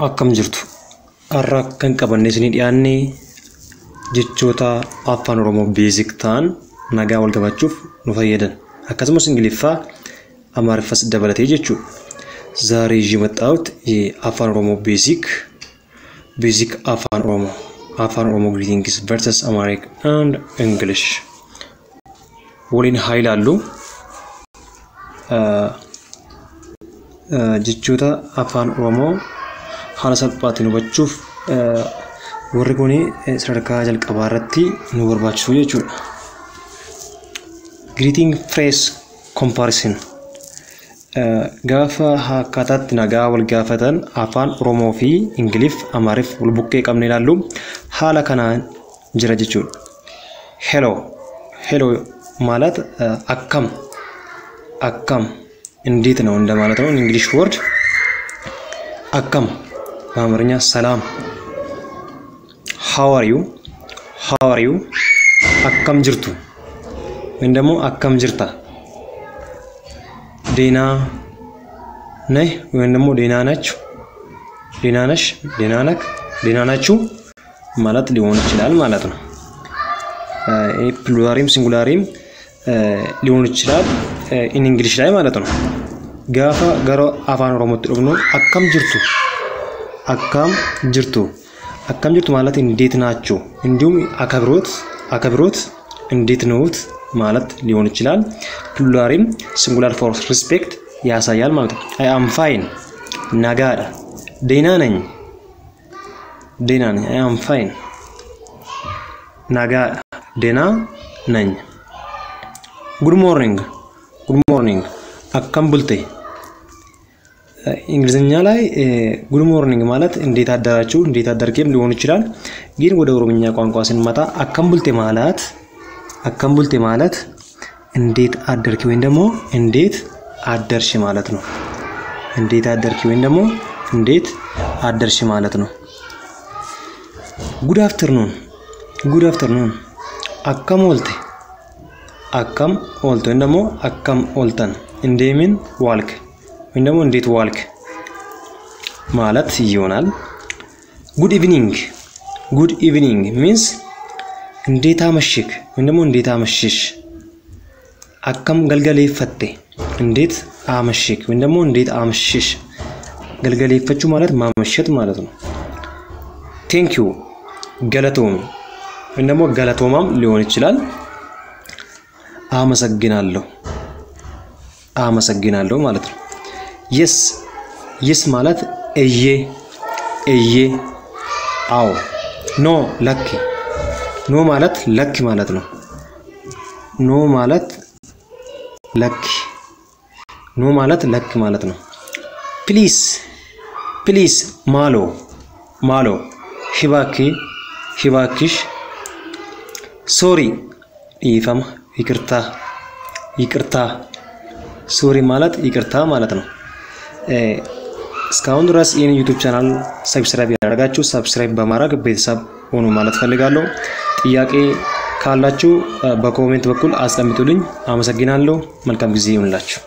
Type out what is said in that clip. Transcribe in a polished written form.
akkam jirtu har'a kan qabanne isin dhiyaanne jechoota afaan oromoo basic ta'an nagaa wal qabachuuf nu fayyadan akkasumas ingiliffaa amaariffas dabalatee jechuudha. ዛሬ የመጣሁት የአፋን ኦሮሞ ቤዚክ አፋን ኦሮሞ greetings versus Amharic and English ወሊን ኃይል አሉ jechoota afaan oromoo haala salphaatiin hubachuuf warri kun sadarkaa jalqabaa irratti nu barbaachisu jechuudha. Greeting phrase comparison gaafa hakkaataatti nagaa wal gaafatan afaan oromoo fi ingiliff amaariff wal bukkee qabne ilaallu haala kanaan jira jechuudha. hello ማለት akkam እንዴት ነው እንደማለት ነው። እንግሊሽ ወርድ አከም በአማርኛ ሰላም how are you አከም ጅርቱ ወይም ደግሞ አከም ጅርታ ዴና ነህ ወይም ደግሞ ዴና ናችሁ ዴና ነሽ ዴና ነክ ዴና ናችሁ ማለት ሊሆን ይችላል ማለት ነው። ፕሉራልም ሲንጉላርም ሊሆን ይችላል in English ላይ ማለት ነው። ጋፋ ጋራ አፋን ኦሮሞ ተደግሞ አከም ጅርቱ ማለት እንዴት ናችሁ እንዲሁም አከብሮት እንዴት ነውት ማለት ሊሆን ይችላል። ፕሉራልም ሲንጉላር ፎር ሪስፔክት ያሳያል ማለት ነው። I am fine ናጋዳ ዴና ነኝ I am fine ናጋ ዴና ነኝ። good morning akkam bulte እንግሊዝኛ ላይ good morning ማለት እንዴት አደራችሁ እንዴት አደርከም ሊሆን ይችላል። ግን ወደ ኦሮምኛ ቋንቋ ስንመጣ akkam bulte ማለት እንዴት አደርክ ወይም ደግሞ እንዴት አደርሽ ማለት ነው። እንዴት አደርክ ወይም ደግሞ እንዴት አደርሽ ማለት ነው። good afternoon akkam olte ወይም ደግሞ akkam oltan እንደምን ዋልክ ወይም ደግሞ እንዴት ዋልክ ማለት ይሆናል። good evening means እንዴት አመሽክ ወይም ደግሞ እንዴት አመሽሽ። akkam galgale ፈቴ እንዴት አመሽክ ወይም ደግሞ እንዴት አመሽሽ። galgale ፈቹ ማለት ማመሸት ማለት ነው። thank you ገለቶም ወይም ደግሞ ገለቶማም ሊሆን ይችላል። አመሰግናለሁ ማለት ነው። yes ማለት እዬ አው no ማለት ለክ ማለት ነው። no ማለት ለክ ማለት ነው። please ማሎ ሂባኪሽ sorry ይፈማ ይቅርታ ሶሪ ማለት ይቅርታ ማለት ነው። እስካሁን ድረስ ይሄን ዩቲዩብ ቻናል ሰብስክራይብ ያደርጋችሁ ሰብስክራይብ በማድረግ ቤተሰብ ሆኑ ማለት ፈልጋለሁ። ጥያቄ ካላችሁ በኮሜንት በኩል አስቀምጡልኝ። አመሰግናለሁ። መልካም ጊዜ ይሁንላችሁ።